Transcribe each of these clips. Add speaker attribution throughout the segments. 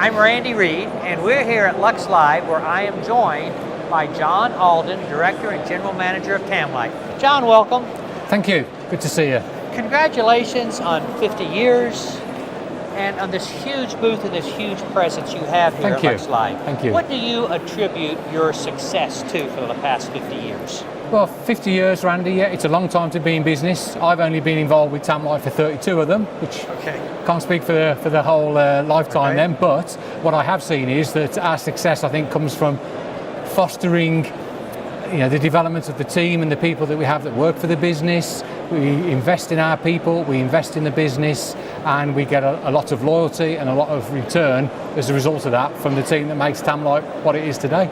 Speaker 1: I'm Randy Reed, and we're here at Lux Live, where I am joined by John Allden, Director and General Manager of Tamlite. John, welcome.
Speaker 2: Thank you. Good to see you.
Speaker 1: Congratulations on 50 years and on this huge booth and this huge presence you have here at Lux Live.
Speaker 2: Thank you.
Speaker 1: What do you attribute your success to for the past 50 years?
Speaker 2: Well, 50 years, Randy, yeah, it's a long time to be in business. I've only been involved with Tamlite for 32 of them, which can't speak for the whole lifetime then, but what I have seen is that our success, I think, comes from fostering the development of the team and the people that we have that work for the business. We invest in our people, we invest in the business, and we get a lot of loyalty and a lot of return as a result of that from the team that makes Tamlite what it is today.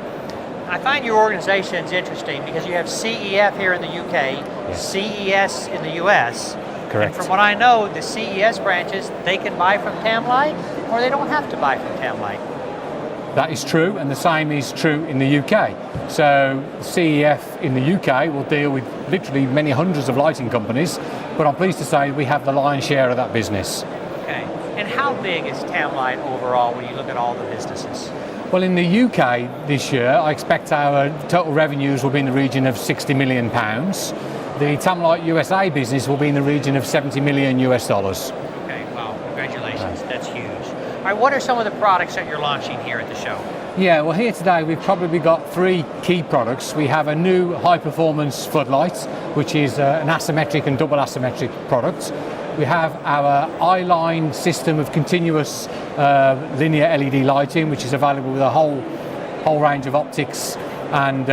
Speaker 1: I find your organization is interesting because you have CEF here in the UK, CES in the US.
Speaker 2: Correct.
Speaker 1: And from what I know, the CES branches, they can buy from Tamlite or they don't have to buy from Tamlite.
Speaker 2: That is true, and the same is true in the UK. So CEF in the UK will deal with literally many hundreds of lighting companies, but I'm pleased to say we have the lion's share of that business.
Speaker 1: Okay. And how big is Tamlite overall when you look at all the businesses?
Speaker 2: Well, in the UK this year, I expect our total revenues will be in the region of £60 million. The Tamlite USA business will be in the region of $70 million.
Speaker 1: Okay, wow, congratulations, that's huge. All right, what are some of the products that you're launching here at the show?
Speaker 2: Yeah, well, here today we've probably got three key products. We have a new high-performance floodlight, which is an asymmetric and double asymmetric product. We have our eye-line system of continuous linear LED lighting, which is available with a whole range of optics and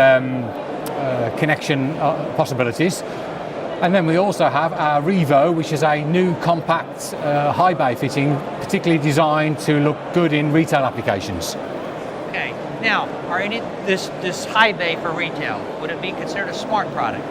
Speaker 2: connection possibilities. And then we also have our Revo, which is a new compact high bay fitting, particularly designed to look good in retail applications.
Speaker 1: Okay. Now, this high bay for retail, would it be considered a smart product?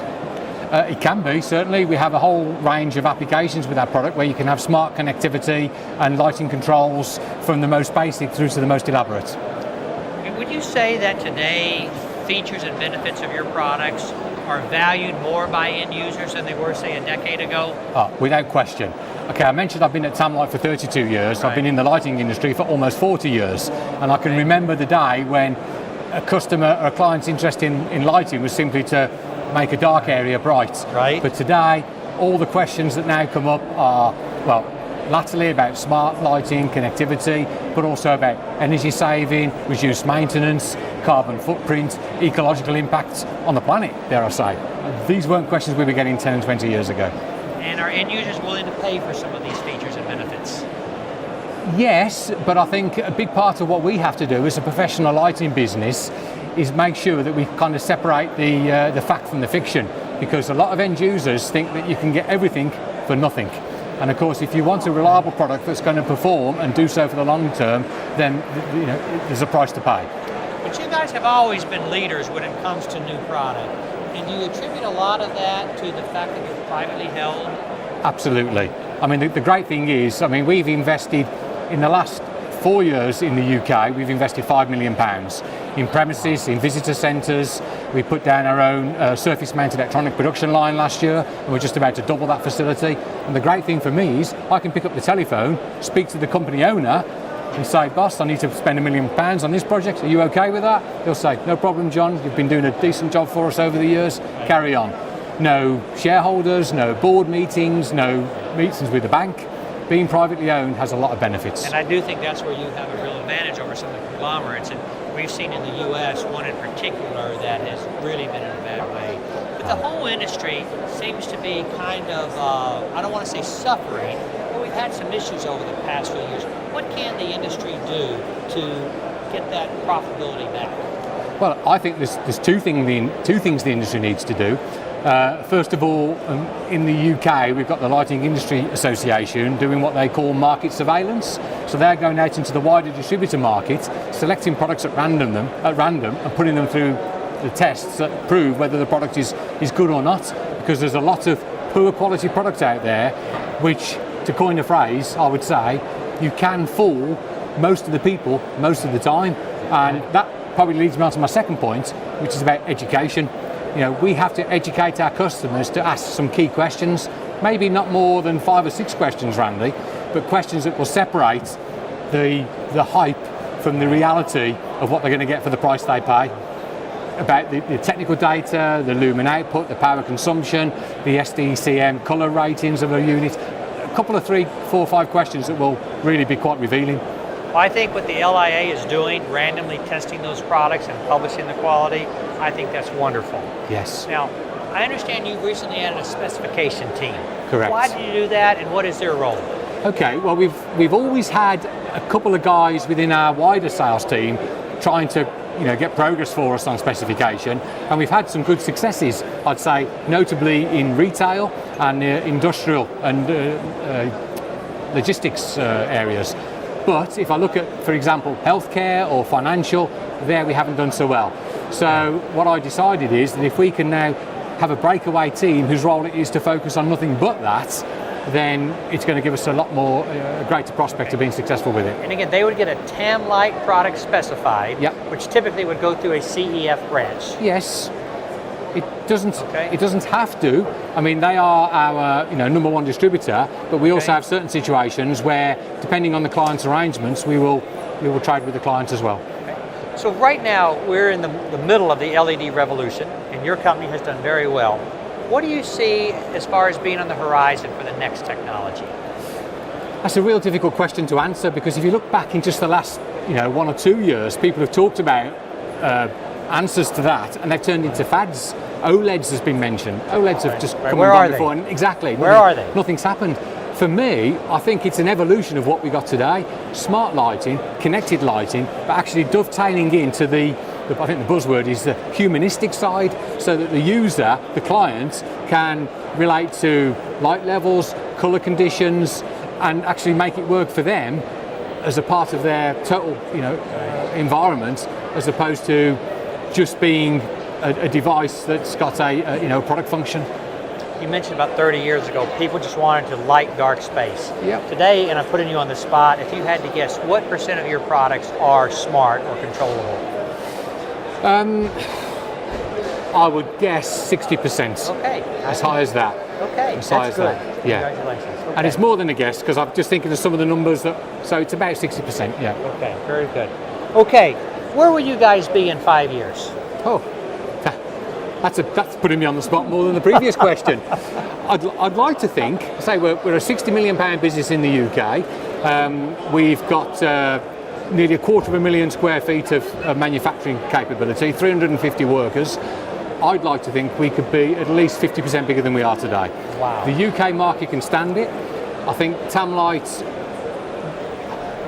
Speaker 2: It can be, certainly. We have a whole range of applications with our product where you can have smart connectivity and lighting controls from the most basic through to the most elaborate.
Speaker 1: And would you say that today features and benefits of your products are valued more by end users than they were, say, a decade ago?
Speaker 2: Without question. Okay, I mentioned I've been at Tamlite for 32 years. Right. I've been in the lighting industry for almost 40 years. And I can remember the day when a customer or a client's interest in lighting was simply to make a dark area bright.
Speaker 1: Right.
Speaker 2: But today, all the questions that now come up are, well, latterly about smart lighting, connectivity, but also about energy saving, reduced maintenance, carbon footprint, ecological impact on the planet, dare I say. These weren't questions we were getting 10 and 20 years ago.
Speaker 1: And are end users willing to pay for some of these features and benefits?
Speaker 2: Yes, but I think a big part of what we have to do as a professional lighting business is make sure that we kind of separate the fact from the fiction, because a lot of end users think that you can get everything for nothing. And of course, if you want a reliable product that's going to perform and do so for the long term, then there's a price to pay.
Speaker 1: But you guys have always been leaders when it comes to new product. And do you attribute a lot of that to the fact that you're privately held?
Speaker 2: Absolutely. I mean, the great thing is, we've invested in the last 4 years in the UK, we've invested £5 million in premises, in visitor centres. We put down our own surface-mounted electronic production line last year, and we're just about to double that facility. And the great thing for me is I can pick up the telephone, speak to the company owner, and say, boss, I need to spend £1 million on this project. Are you okay with that? He'll say, no problem, John. You've been doing a decent job for us over the years. Carry on. No shareholders, no board meetings, no meetings with the bank. Being privately owned has a lot of benefits.
Speaker 1: And I do think that's where you have a real advantage over some of the conglomerates. And we've seen in the US one in particular that has really been in a bad way. But the whole industry seems to be kind of, I don't want to say suffering, but we've had some issues over the past few years. What can the industry do to get that profitability back?
Speaker 2: Well, I think there's two things the industry needs to do. First of all, in the UK, we've got the Lighting Industry Association doing what they call market surveillance. So they're going out into the wider distributor market, selecting products at random and putting them through the tests that prove whether the product is good or not, because there's a lot of poor quality product out there, which, to coin a phrase, I would say, you can fool most of the people most of the time. And that probably leads me on to my second point, which is about education. We have to educate our customers to ask some key questions, maybe not more than 5 or 6 questions, Randy, but questions that will separate the hype from the reality of what they're going to get for the price they pay. About the technical data, the lumen output, the power consumption, the SDCM colour ratings of a unit. A couple of 3, 4, 5 questions that will really be quite revealing.
Speaker 1: Well, I think what the LIA is doing, randomly testing those products and publishing the quality, I think that's wonderful.
Speaker 2: Yes.
Speaker 1: Now, I understand you recently added a specification team.
Speaker 2: Correct.
Speaker 1: Why did you do that, and what is their role?
Speaker 2: Okay, well we've always had a couple of guys within our wider sales team trying to get progress for us on specification, and we've had some good successes, I'd say, notably in retail and industrial and logistics areas. But if I look at, for example, healthcare or financial, there we haven't done so well. So what I decided is that if we can now have a breakaway team whose role it is to focus on nothing but that, then it's going to give us a lot more, greater prospect of being successful with it.
Speaker 1: And again, they would get a Tamlite product specified,
Speaker 2: Yep.
Speaker 1: which typically would go through a CEF branch.
Speaker 2: Yes, it doesn't.
Speaker 1: Okay.
Speaker 2: It doesn't have to. I mean, they are our number one distributor, but we also have certain situations where, depending on the client's arrangements, we will trade with the clients as well.
Speaker 1: Okay. So right now we're in the middle of the LED revolution, and your company has done very well. What do you see as far as being on the horizon for the next technology?
Speaker 2: That's a real difficult question to answer, because if you look back in just the last 1 or 2 years, people have talked about answers to that, and they've turned into fads. OLEDs has been mentioned. OLEDs have just come
Speaker 1: Where
Speaker 2: and
Speaker 1: are
Speaker 2: gone before. And exactly.
Speaker 1: Where are they?
Speaker 2: Nothing's happened. For me, I think it's an evolution of what we got today. Smart lighting, connected lighting, but actually dovetailing into I think the buzzword is the humanistic side, so that the user, the client, can relate to light levels, colour conditions, and actually make it work for them as a part of their total environment, as opposed to just being a device that's got a product function.
Speaker 1: You mentioned about 30 years ago, people just wanted to light dark space.
Speaker 2: Yep.
Speaker 1: Today, and I'm putting you on the spot, if you had to guess, what % of your products are smart or controllable?
Speaker 2: I would guess 60%.
Speaker 1: Okay.
Speaker 2: As high as that.
Speaker 1: Okay,
Speaker 2: As high
Speaker 1: that's
Speaker 2: as
Speaker 1: good.
Speaker 2: that. Yeah.
Speaker 1: Congratulations. Okay.
Speaker 2: And it's more than a guess, because I'm just thinking of some of the numbers so it's about 60%, yeah.
Speaker 1: Okay, very good. Okay, where will you guys be in 5 years?
Speaker 2: Oh, that's putting me on the spot more than the previous question. I'd like to think, say we're a £60 million business in the UK. We've got nearly 250,000 square feet of manufacturing capability, 350 workers. I'd like to think we could be at least 50% bigger than we are today.
Speaker 1: Wow.
Speaker 2: The UK market can stand it. I think Tamlite,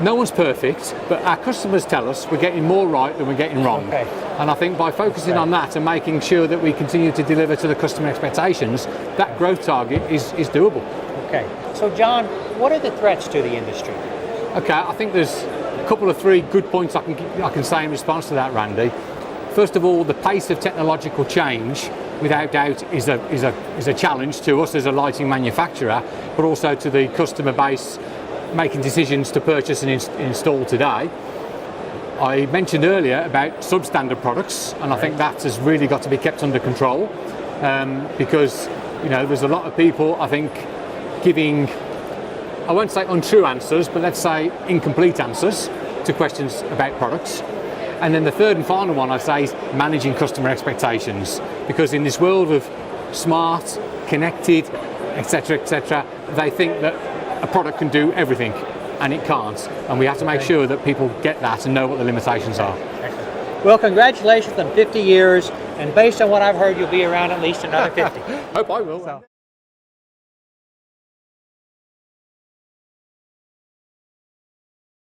Speaker 2: no one's perfect, but our customers tell us we're getting more right than we're getting wrong.
Speaker 1: Okay.
Speaker 2: And I think by focusing on that and making sure that we continue to deliver to the customer expectations, that growth target is doable.
Speaker 1: Okay. So John, what are the threats to the industry?
Speaker 2: Okay, I think there's a couple of 3 good points I can say in response to that, Randy. First of all, the pace of technological change, without doubt, is a challenge to us as a lighting manufacturer, but also to the customer base making decisions to purchase and install today. I mentioned earlier about substandard products, and I think that has really got to be kept under control, because there's a lot of people, I think, giving, I won't say untrue answers, but let's say incomplete answers to questions about products. And then the third and final one I'd say is managing customer expectations, because in this world of smart, connected, etc., they think that a product can do everything, and it can't. And we have to make sure that people get that and know what the limitations are.
Speaker 1: Excellent. Well, congratulations on 50 years, and based on what I've heard, you'll be around at least another 50.
Speaker 2: Hope I will.